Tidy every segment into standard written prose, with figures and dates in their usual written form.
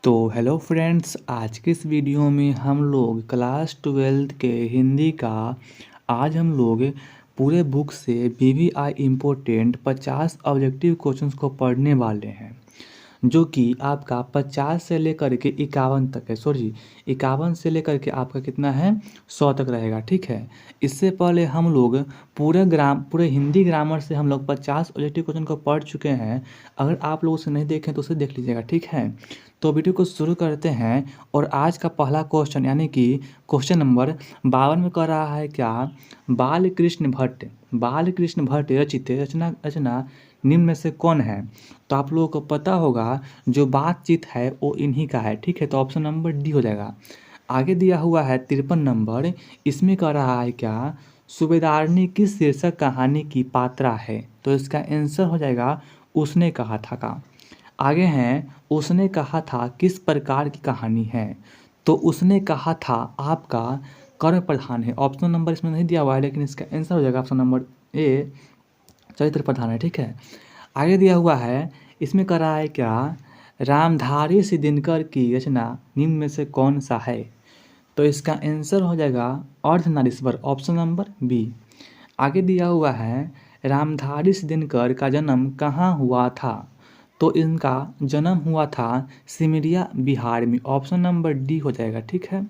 तो hello friends, आज के इस वीडियो में हम लोग क्लास 12th के हिंदी का आज हम लोग पूरे बुक से BVI इम्पोर्टेंट 50 ऑब्जेक्टिव क्वेश्चंस को पढ़ने वाले हैं, जो कि आपका 50 से लेकर के 51 तक है। सॉरी, 51 से लेकर के आपका कितना है, 100 तक रहेगा। ठीक है। इससे पहले हम लोग पूरे हिंदी ग्रामर से हम लोग 50 ऑब्जेक्टिव क्वेश्चन को पढ़ चुके हैं। अगर आप लोग उसे नहीं देखें तो उसे देख लीजिएगा। ठीक है। तो वीडियो को शुरू करते हैं। और आज का पहला क्वेश्चन यानी कि क्वेश्चन नंबर 52 में कह रहा है क्या, बाल कृष्ण भट्ट रचित रचना रचना निम्न में से कौन है। तो आप लोगों को पता होगा जो बातचीत है वो इन्हीं का है। ठीक है। तो ऑप्शन नंबर डी हो जाएगा। आगे दिया हुआ है 53 नंबर, इसमें कह रहा है क्या, सूबेदारनी किस शीर्षक कहानी की पात्रा है। तो इसका आंसर हो जाएगा उसने कहा था का। आगे हैं, उसने कहा था किस प्रकार की कहानी है। तो उसने कहा था आपका कर्म प्रधान है। ऑप्शन नंबर इसमें नहीं दिया हुआ है, लेकिन इसका आंसर हो जाएगा ऑप्शन नंबर ए, चरित्र प्रधान है। ठीक है। आगे दिया हुआ है, इसमें कह रहा है क्या, रामधारी सिंह दिनकर की रचना निम्न में से कौन सा है। तो इसका आंसर हो जाएगा अर्धनारीश्वर, ऑप्शन नंबर बी। आगे दिया हुआ है, रामधारी सिंह दिनकर का जन्म कहाँ हुआ था। तो इनका जन्म हुआ था सिमरिया बिहार में, ऑप्शन नंबर डी हो जाएगा। ठीक है।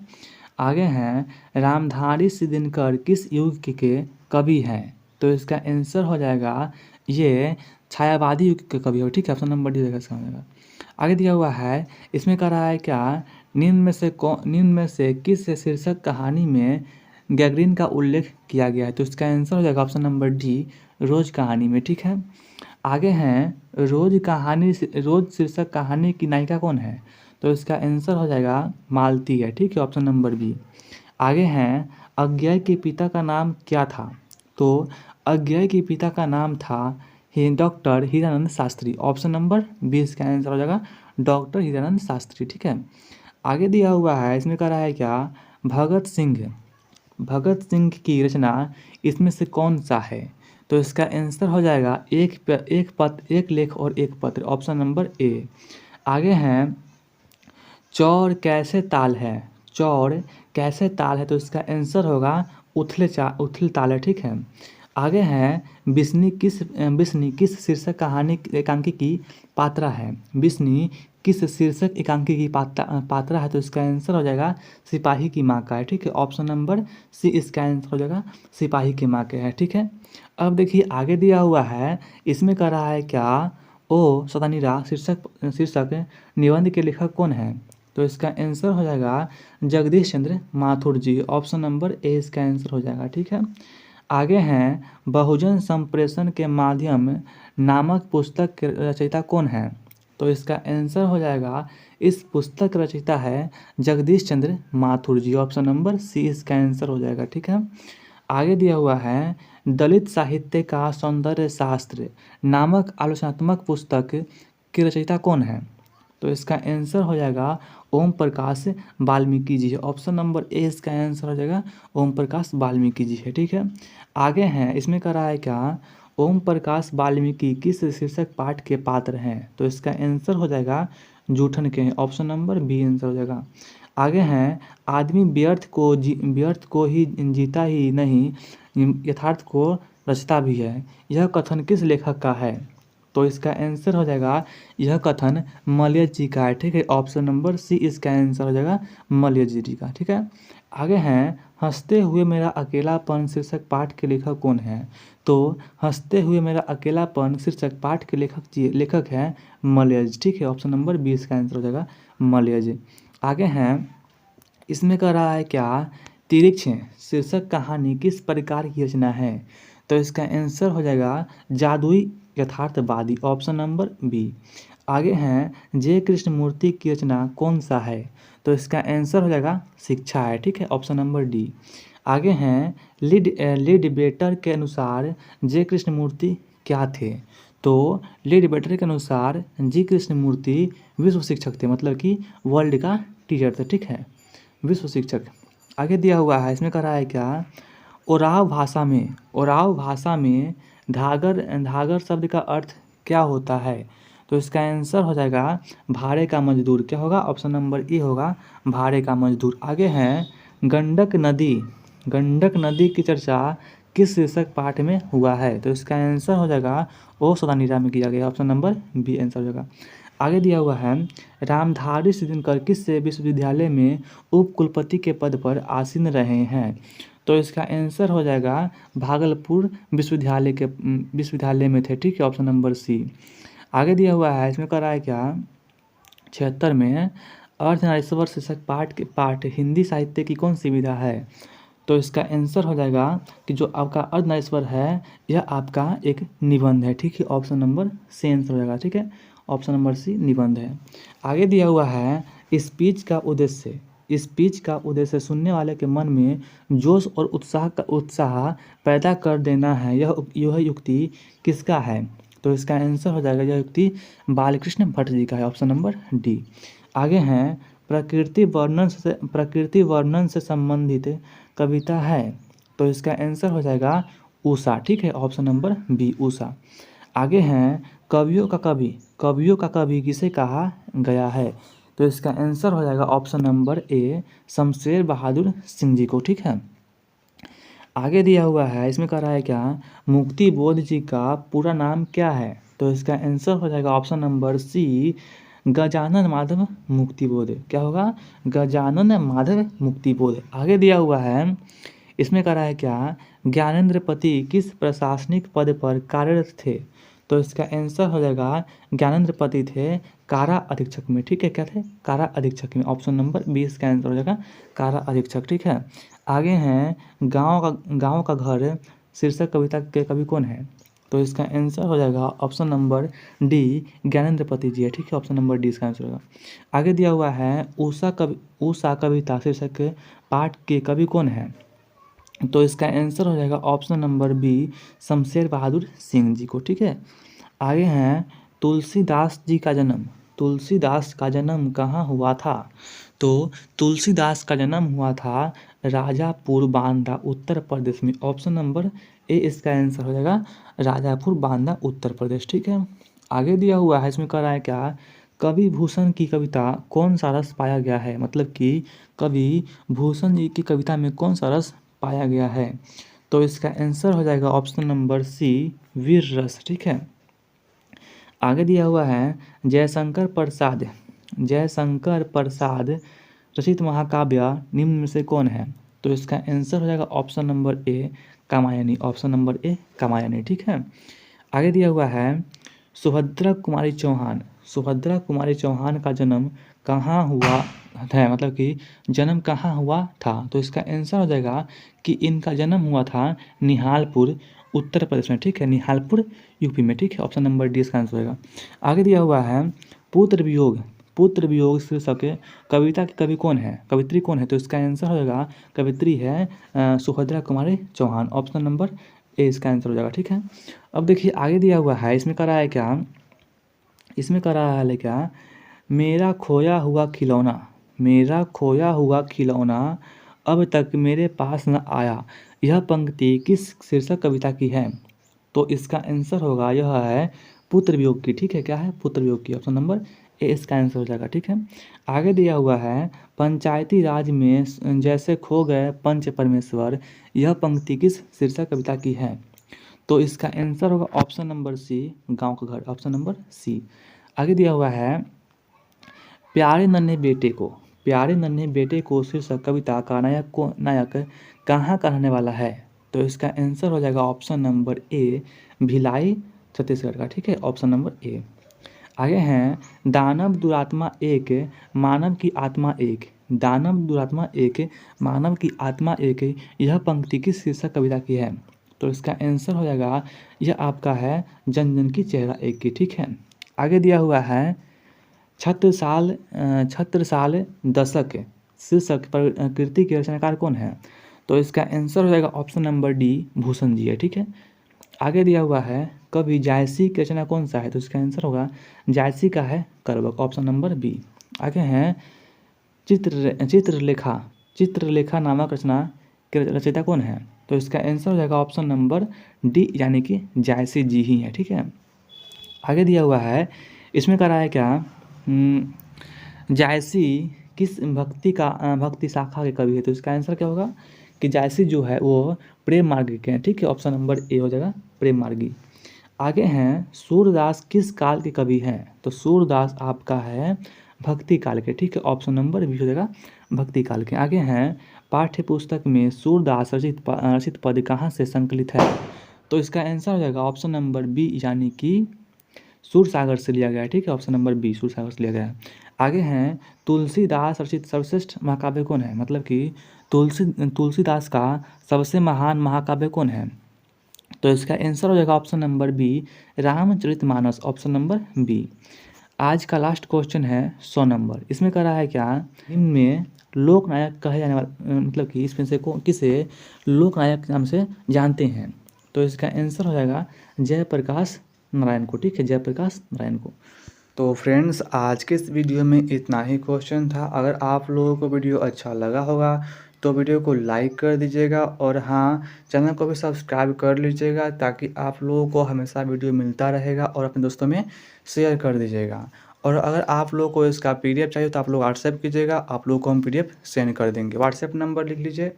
आगे हैं, रामधारी सिंह दिनकर किस युग के कवि हैं। तो इसका आंसर हो जाएगा ये छायावादी युग के कवि हो। ठीक है। ऑप्शन नंबर डी हो जाएगा। आगे दिया हुआ है, इसमें कह रहा है क्या, निम्न में से किस शीर्षक कहानी में गैगरीन का उल्लेख किया गया है। तो इसका आंसर हो जाएगा ऑप्शन नंबर डी, रोज कहानी में। ठीक है। आगे हैं, रोज शीर्षक कहानी की नायिका कौन है। तो इसका आंसर हो जाएगा मालती है। ठीक है। Option number B. आगे हैं, अज्ञेय के पिता का नाम क्या था। तो अज्ञेय के पिता का नाम था doctor Hiranand Shastri, option number B इसका आंसर हो जाएगा डॉक्टर हीरानंद शास्त्री। ठीक है। आगे दिया हुआ है, इसमें कह रहा है क्या, भगत सिंह की रचना इसमें से कौन सा है। तो इसका आंसर हो जाएगा एक लेख और एक पत्र, ऑप्शन नंबर ए। आगे हैं, चौर कैसे ताल है। तो इसका आंसर होगा उथल ताल है। ठीक है। आगे हैं, बिस्नी किस शीर्षक कहानी एकांकी की पात्रा है। बिस्नी किस शीर्षक एकांकी की पात्रा है। तो इसका आंसर हो जाएगा सिपाही की माँ का है। ठीक है। ऑप्शन नंबर सी इसका आंसर हो जाएगा सिपाही की माँ के है। ठीक है। अब देखिए आगे दिया हुआ है, इसमें कह रहा है क्या, ओ सतानीरा शीर्षक निबंध के लेखक कौन है। तो इसका आंसर हो जाएगा जगदीश चंद्र माथुर जी, ऑप्शन नंबर ए इसका आंसर हो जाएगा। ठीक है। आगे हैं, बहुजन संप्रेषण के माध्यम नामक पुस्तक के रचयिता कौन है। तो इसका आंसर हो जाएगा, इस पुस्तक रचयिता है जगदीश चंद्र माथुर जी, ऑप्शन नंबर सी इसका आंसर हो जाएगा। ठीक है। आगे दिया हुआ है, दलित साहित्य का सौंदर्य शास्त्र नामक आलोचनात्मक पुस्तक की रचयिता कौन है। तो इसका आंसर हो जाएगा ओम प्रकाश वाल्मीकि जी है, ऑप्शन नंबर ए इसका आंसर हो जाएगा ओम प्रकाश वाल्मीकि जी है। ठीक है। आगे हैं, इसमें कह रहा है क्या, ओम प्रकाश वाल्मीकि किस शीर्षक पाठ के पात्र हैं। तो इसका आंसर हो जाएगा जूठन के हैं, ऑप्शन नंबर बी आंसर हो जाएगा। आगे हैं, आदमी व्यर्थ को ही जीता ही नहीं, यथार्थ को रचता भी है, यह कथन किस लेखक का है। तो इसका आंसर हो जाएगा, यह कथन मलय जी का है। ठीक है। ऑप्शन नंबर सी इसका आंसर हो जाएगा मलय जी का। ठीक है। आगे हैं, हंसते हुए मेरा अकेलापन शीर्षक पाठ के लेखक कौन है। तो हंसते हुए मेरा अकेलापन शीर्षक पाठ के लेखक हैं मलय जी। ठीक है। ऑप्शन नंबर बी इसका आंसर हो जाएगा मलय जी। आगे हैं, इसमें कह रहा है क्या, तिरिक्ष शीर्षक कहानी किस प्रकार की रचना है। तो इसका आंसर हो जाएगा जादुई यथार्थवादी, ऑप्शन नंबर बी। आगे हैं, जय कृष्णमूर्ति की रचना कौन सा है। तो इसका आंसर हो जाएगा शिक्षा है। ठीक है। Option number D. आगे हैं, लीड बेटर के अनुसार जय कृष्णमूर्ति क्या थे। तो लीड बेटर के अनुसार जी कृष्णमूर्ति विश्व शिक्षक थे, मतलब कि वर्ल्ड का टीचर थे। ठीक है। विश्व शिक्षक। आगे दिया हुआ है, इसमें कह रहा है क्या, ओराव भाषा में धागर शब्द का अर्थ क्या होता है। तो इसका आंसर हो जाएगा भाड़े का मजदूर। क्या होगा? ऑप्शन नंबर ए होगा भाड़े का मजदूर। आगे हैं गंडक नदी। गंडक नदी की चर्चा किस शीर्षक पाठ में हुआ है? तो इसका आंसर हो जाएगा ओ सदानीरा में किया गया। ऑप्शन नंबर बी आंसर हो जाएगा। आगे दिया हुआ है रामधारी सिद्दीनकर किस विश्वविद्यालय में उप कुलपति के पद पर आसीन रहे हैं? तो इसका आंसर हो जाएगा भागलपुर विश्वविद्यालय में थे। ठीक है, ऑप्शन नंबर सी। आगे दिया हुआ है, इसमें कर रहा है क्या 76 में अर्धनारीश्वर शीर्षक पाठ हिंदी साहित्य की कौन सी विधा है? तो इसका आंसर हो जाएगा कि जो आपका अर्धनारीश्वर है यह आपका एक निबंध है। ठीक है, ऑप्शन नंबर सी आंसर हो जाएगा। ठीक है, ऑप्शन नंबर सी निबंध है। आगे दिया हुआ है स्पीच का उद्देश्य सुनने वाले के मन में जोश और उत्साह पैदा कर देना है। यह युक्ति किसका है? तो इसका आंसर हो जाएगा यह युक्ति बालकृष्ण भट्ट जी का है। Option number D. आगे हैं प्रकृति वर्णन से संबंधित कविता है। तो इसका आंसर हो जाएगा उषा। ठीक है, ऑप्शन नंबर बी उषा। आगे हैं कवियों का कवि किसे कहा गया है? तो इसका आंसर हो जाएगा option number A Shamsher Bahadur Singh ji को। ठीक है, आगे दिया हुआ है, इसमें कह रहा है क्या मुक्ति बोध जी का पूरा नाम क्या है? तो इसका आंसर हो जाएगा option number C Gajanan Madhav Muktibodh. क्या होगा? गजानन माधव मुक्तिबोध। आगे दिया हुआ है, इसमें कह रहा है क्या ज्ञानेंद्रपति किस प्रशासनिक पद पर कार्यरत थे? तो इसका आंसर हो जाएगा ज्ञानेंद्रपति थे कारा अधीक्षक में। ठीक है, क्या थे? कारा अधीक्षक में। ऑप्शन नंबर 20 का आंसर हो जाएगा कारा अधीक्षक। ठीक है, आगे हैं गांव का घर शीर्षक कविता के कवि कौन है? तो इसका आंसर हो जाएगा ऑप्शन नंबर डी ज्ञानेंद्रपति जी है। ठीक है, ऑप्शन नंबर डी इसका आंसर होगा। आगे दिया हुआ है उषा कविता शीर्षक पाठ के कवि कौन है? तो इसका आंसर हो जाएगा option number B Shamsher Bahadur Singh ji को। ठीक है, आगे हैं तुलसीदास का जन्म कहाँ हुआ था? तो तुलसीदास का जन्म हुआ था राजापुर बांदा उत्तर प्रदेश में। ऑप्शन नंबर ए इसका आंसर हो जाएगा राजापुर बांदा उत्तर प्रदेश। ठीक है, आगे दिया हुआ है, इसमें कह रहा है क्या कवि भूषण की कविता कौन सा रस पाया गया है? मतलब कि कवि भूषण जी की कविता में कौन सा रस पाया गया है? तो इसका आंसर हो जाएगा ऑप्शन नंबर सी वीर रस। ठीक है, आगे दिया हुआ है जयशंकर प्रसाद रचित महाकाव्य निम्न में से कौन है? तो इसका आंसर हो जाएगा option number A Kamayani. Option number A Kamayani. ठीक है, आगे दिया हुआ है सुभद्रा कुमारी चौहान का जन्म कहाँ हुआ है? मतलब कि जन्म कहाँ हुआ था? तो इसका आंसर हो जाएगा कि इनका जन्म हुआ था निहालपुर उत्तर प्रदेश में। ठीक है, निहालपुर यूपी में। ठीक है, ऑप्शन नंबर डी इसका आंसर होगा। आगे दिया हुआ है पुत्र वियोग शीर्षक कविता के कवि कौन है? कवित्री कौन है? तो इसका आंसर हो जाएगा कवित्री है Subhadra Kumari Chauhan. Option number A इसका आंसर हो जाएगा। ठीक है, अब देखिए आगे दिया हुआ है, इसमें कह रहा है क्या मेरा खोया हुआ खिलौना अब तक मेरे पास न आया, यह पंक्ति किस शीर्षक कविता की है? तो इसका आंसर होगा यह है पुत्र वियोग की। ठीक है, क्या है? पुत्र वियोग की। ऑप्शन नंबर ए इसका आंसर हो जाएगा। ठीक है, आगे दिया हुआ है पंचायती राज में जैसे खो गए पंच परमेश्वर, यह पंक्ति किस शीर्षक कविता की है? तो इसका आंसर होगा ऑप्शन नंबर सी गांव का घर। Option number C. आगे दिया हुआ है प्यारे नन्हे बेटे को शीर्षक कविता का नायक कहाँ का रहने वाला है? तो इसका आंसर हो जाएगा option number A Bhilai Chhattisgarh का। ठीक है, ऑप्शन नंबर ए। आगे हैं दानव दुरात्मा एक मानव की आत्मा एक, यह पंक्ति किस शीर्षक कविता की है? तो इसका आंसर हो जाएगा यह आपका है जन जन की चेहरा एक की। ठीक है, आगे दिया हुआ है छत्रसाल दशक शीर्षक कृति के रचनाकार कौन है? तो इसका आंसर हो जाएगा option number D Bhushan ji है। ठीक है, आगे दिया हुआ है कवि जायसी की रचना कौन सा है? तो इसका आंसर होगा जायसी का है करवक। Option number B. आगे हैं चित्रलेखा नामक रचना के रचयिता कौन है? तो इसका आंसर हो जाएगा ऑप्शन नंबर डी यानी कि जायसी जी ही है। ठीक है, आगे दिया हुआ है इसमें कह रहा है क्या, जायसी किस भक्ति शाखा के कवि है? तो इसका आंसर क्या होगा कि जायसी जो है वो प्रेम मार्गी के हैं, ठीक है। ऑप्शन नंबर ए हो जाएगा प्रेम मार्गी। आगे हैं सूरदास किस काल के कवि हैं? तो सूरदास आपका है भक्ति काल के, ठीक है। ऑप्शन नंबर बी हो जाएगा भक्ति काल के। आगे हैं पाठ्य पुस्तक में सूरदास रचित पद कहाँ से संकलित है? तो इसका आंसर हो जाएगा ऑप्शन नंबर बी, यानी कि सूरसागर से लिया गया है, ठीक है। ऑप्शन नंबर बी सूरसागर से लिया गया है। आगे हैं तुलसीदास रचित सर्वश्रेष्ठ महाकाव्य कौन है? मतलब कि तुलसीदास का सबसे महान महाकाव्य कौन है? तो इसका आंसर हो जाएगा option number B Ramcharitmanas, option number B. आज का लास्ट क्वेश्चन है 100 नंबर। इसमें कह रहा है क्या, इनमें लोकनायक कहे जाने वाला मतलब कि इसमें से किसे लोकनायक नाम से जानते हैं? तो इसका आंसर हो जाएगा जयप्रकाश नारायण को, ठीक है, जयप्रकाश नारायण को। तो फ्रेंड्स आज के इस वीडियो में इतना ही क्वेश्चन था। अगर आप लोगों को वीडियो अच्छा लगा होगा तो वीडियो को लाइक कर दीजिएगा और हाँ, चैनल को भी सब्सक्राइब कर लीजिएगा ताकि आप लोगों को हमेशा वीडियो मिलता रहेगा, और अपने दोस्तों में शेयर कर दीजिएगा। और अगर आप लोगों को इसका PDF चाहिए तो आप लोग व्हाट्सएप कीजिएगा, आप लोगों को हम PDF सेंड कर देंगे। व्हाट्सएप नंबर लिख लीजिए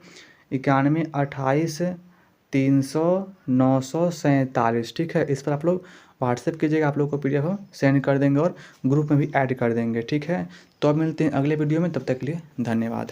9128300947, ठीक है। इस पर आप लोग व्हाट्सएप कीजिएगा, आप लोग को PDF हम सेंड कर देंगे और ग्रुप में भी ऐड कर देंगे, ठीक है। तो अब मिलते हैं अगले वीडियो में, तब तक के लिए धन्यवाद।